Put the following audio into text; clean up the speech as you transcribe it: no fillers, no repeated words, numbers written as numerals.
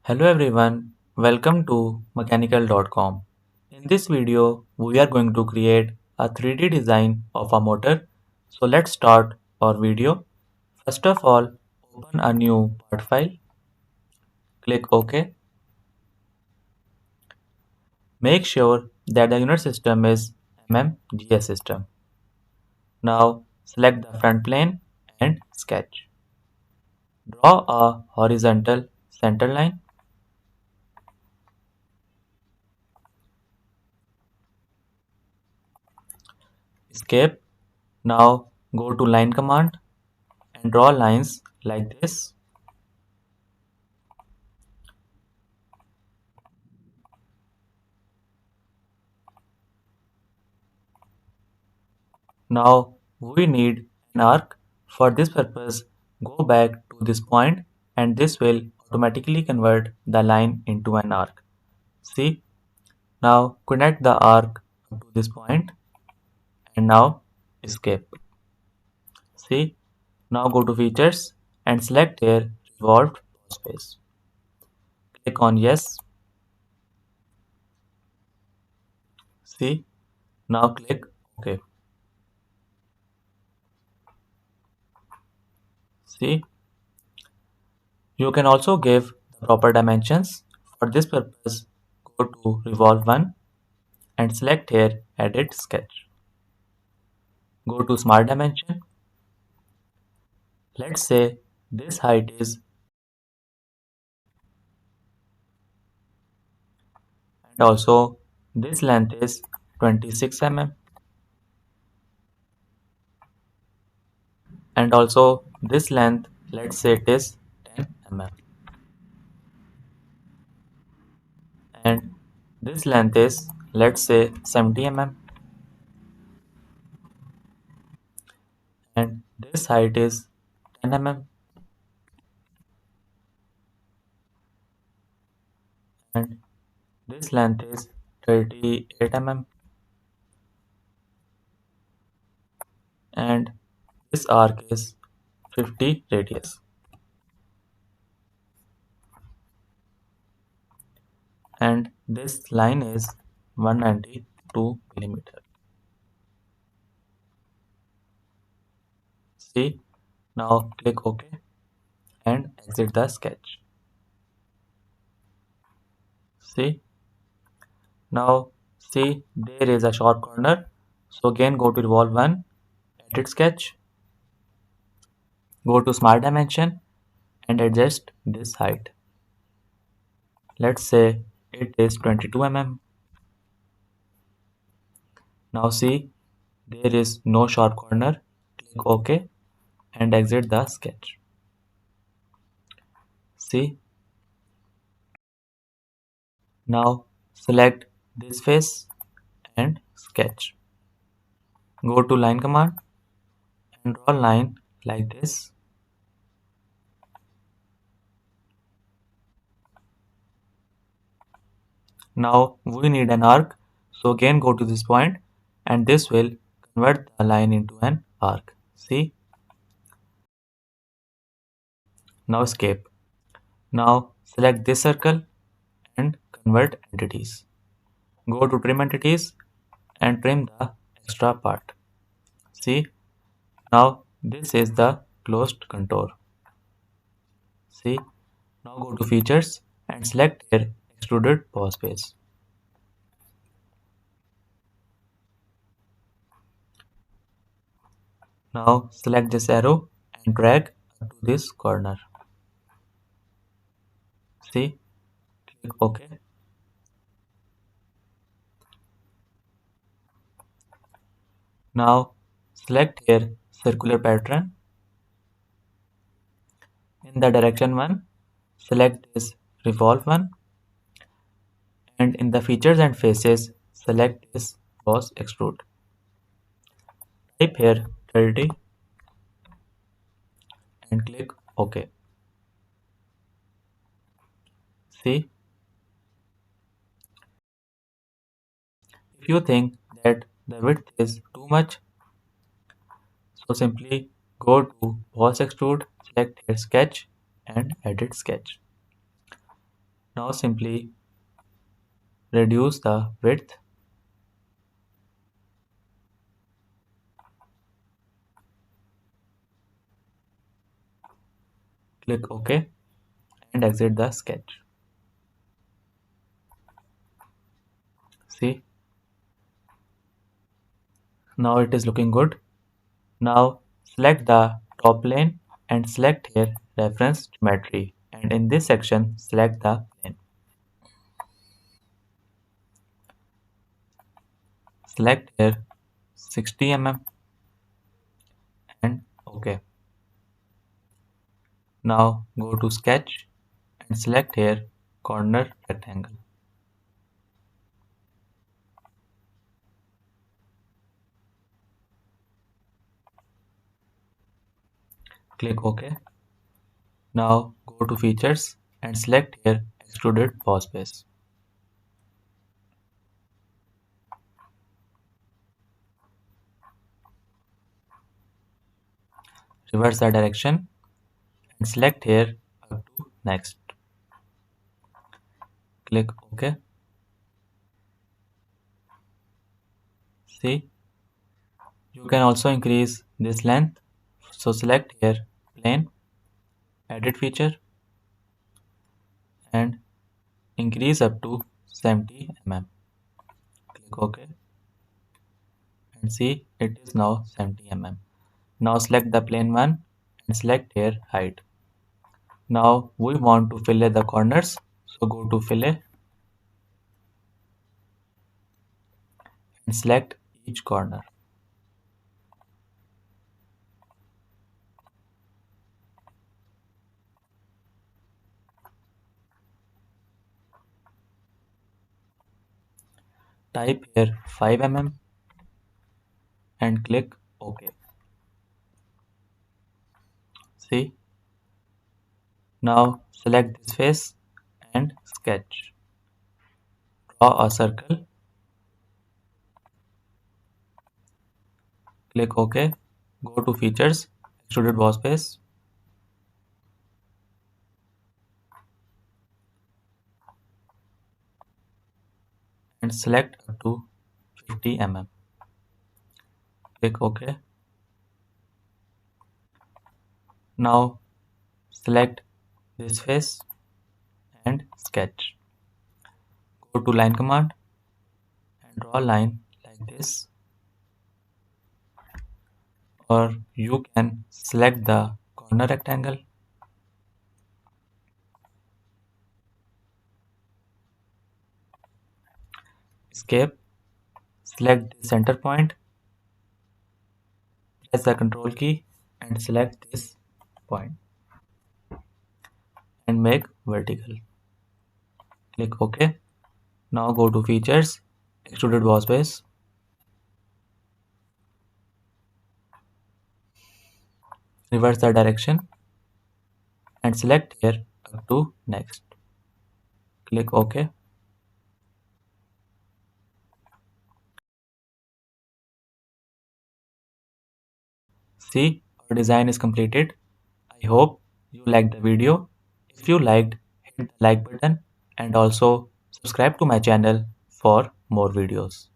Hello everyone, welcome to mechanical.com. In this video, we are going to create a 3D design of a motor. So let's start our video. First of all, open a new part file, click OK. Make sure that the unit system is GS system. Now select the front plane and sketch. Draw a horizontal center line. Escape. Now go to line command and draw lines like this. Now we need an arc. For this purpose, go back to this point and this will automatically convert the line into an arc. See? Now connect the arc up to this point and now escape. See? Now go to features and select here revolved space. Click on yes. See? Now click OK. See? You can also give the proper dimensions. For this purpose, go to revolve 1 and select here edit sketch. Go to smart dimension. Let's say this height is and also this length is 26 mm and also this length, let's say it is 10 mm and this length is, let's say, 70 mm and this height is 10 mm and this length is 38 mm and this arc is 50 radius and this line is 192 millimeter. See, now click OK and exit the sketch. See, now see there is a sharp corner. So again go to revolve 1, edit sketch, go to smart dimension and adjust this height. Let's say it is 22 mm. Now see there is no sharp corner. Click OK and exit the sketch. See, now select this face and sketch. Go to line command and draw a line like this. Now we need an arc, so again go to this point and this will convert the line into an arc. See, now escape. Now select this circle and convert entities. Go to trim entities and trim the extra part. See, now this is the closed contour. See, now go to features and select here extruded pause space. Now select this arrow and drag to this corner. See, click OK. Now select here circular pattern. In the direction 1, select this revolve 1 and in the features and faces, select this boss extrude. Type here 30 and click OK. See, if you think that the width is too much, so simply go to boss extrude, select here sketch and edit sketch. Now simply reduce the width, click OK and exit the sketch. See, now it is looking good. Now select the top plane and select here reference geometry, and in this section select the plane. Select here 60 mm and OK. Now go to sketch and select here corner rectangle. Click OK. Now go to features and select here extruded boss base. Reverse the direction and select here up to next. Click OK. See, you can also increase this length. So select here plane, edit feature and increase up to 70 mm. Click OK and see it is now 70 mm. Now select the plane one and select here height. Now we want to fillet the corners, so go to fillet and select each corner. Type here 5 mm and click OK. See, now select this face and sketch. Draw a circle, click OK, go to features, extruded boss base, and select up to 50 mm. Click OK. Now select this face and sketch. Go to line command and draw a line like this, or you can select the corner rectangle, escape, select the center point, press the control key and select this point and make vertical. Click OK. Now go to features, extruded boss base, reverse the direction and select here up to next. Click OK. See, our design is completed. I hope you liked the video. If you liked, hit the like button and also subscribe to my channel for more videos.